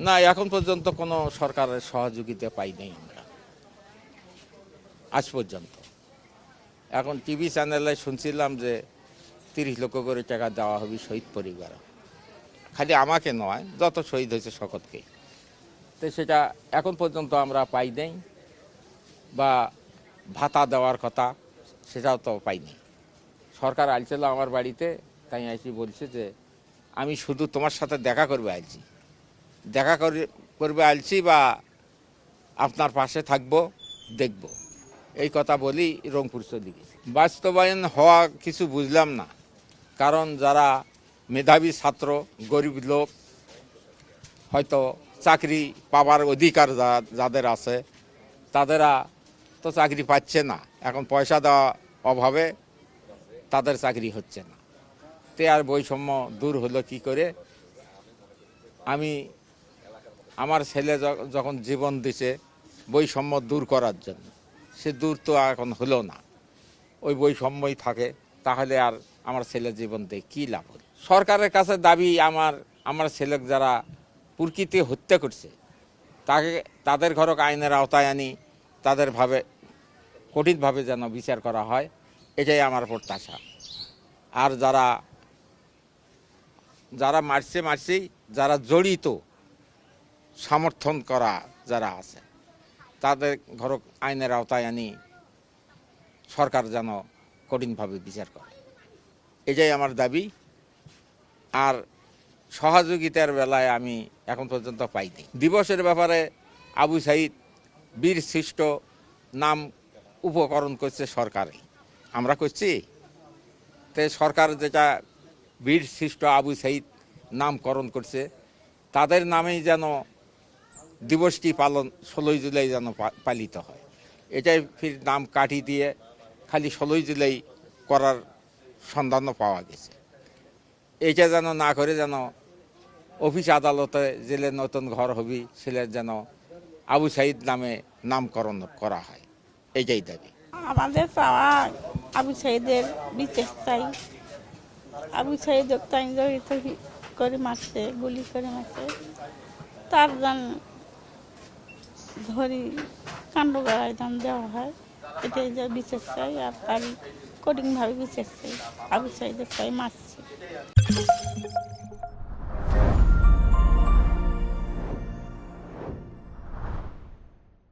না, এখন পর্যন্ত কোনো সরকারের সহযোগিতা পাই নাই আমরা আজ পর্যন্ত। এখন টিভি চ্যানেলে শুনছিলাম যে 30 লক্ষ করে টাকা দেওয়া হবে শহীদ পরিবার, খালি আমাকে নয়, যত শহীদ হয়েছে সকলকেই। তো সেটা এখন পর্যন্ত আমরা পাই নাই, বা ভাতা দেওয়ার কথা সেটাও তো পাইনি। সরকার আইছিল আমার বাড়িতে, তাই আইসি বলছে যে আমি শুধু তোমার সাথে দেখা করবে আইছি, দেখা করবে আইছি, বা আপনার পাশে থাকবো, দেখব, এই কথা বলি রংপুর চলে গেছি। বাস্তবায়ন হওয়া কিছু বুঝলাম না, কারণ যারা মেধাবী ছাত্র, গরিব লোক, হয়তো চাকরি পাবার অধিকার যাদের আছে, তাদেরা তো চাকরি পাচ্ছে না। এখন পয়সা দেওয়া অভাবে তাদের চাকরি হচ্ছে না। তে আর বৈষম্য দূর হলো কি করে? আমার ছেলে যখন জীবন দিছে বৈষম্য দূর করার জন্য, সে দূর তো এখন হলো না, ওই বৈষম্যই থাকে, তাহলে আর আমার ছেলের জীবন দিয়ে কী লাভ হল? সরকারের কাছে দাবি, আমার ছেলে যারা প্রকৃতি হত্যা করছে তাদের ঘরক আইনের আওতায় আনি, তাদের কঠিনভাবে যেন বিচার করা হয়, এটাই আমার প্রত্যাশা। আর যারা মারছে, যারা জড়িত, সমর্থন করা যারা আছে, তাদের ঘরক আইনের আওতায় আনি সরকার যেন কঠিনভাবে বিচার করে, এটাই আমার দাবি। আর সহযোগিতার বেলায় আমি এখন পর্যন্ত পাইনি। দিবসের ব্যাপারে আবু সাঈদ বীর শ্রেষ্ঠ নাম উপকরণ করছে সরকারে, আমরা করছি। তে সরকার যেটা বীর শ্রেষ্ঠ আবু সাঈদ নামকরণ করছে, তাদের নামেই যেন দিবসটি পালন 16 জুলাই যেন পালিত হয়। এটাই ফির নাম কাটি দিয়ে খালি 16 জুলাই করার সন্ধানও পাওয়া গেছে। এইটা যেন না করে যেন অফিস আদালতে জেলে নতুন ঘর হবি ছেলের যেন আবু সাঈদ নামে নামকরণ করা হয়, এইটাই দাবি আমাদের। পাওয়া আবু সাঈদের বিচার চাই। আবু সাঈদ তাই জড়িত করে মারছে, গুলি করে মারছে, তার যেন ধরি কাণ্ড গড়ায় দান দেওয়া হয়, এটাই যে বিচার চাই। আর তারই কঠিনভাবে বিচার চাই। আবু সাঈদের তাই মারছে।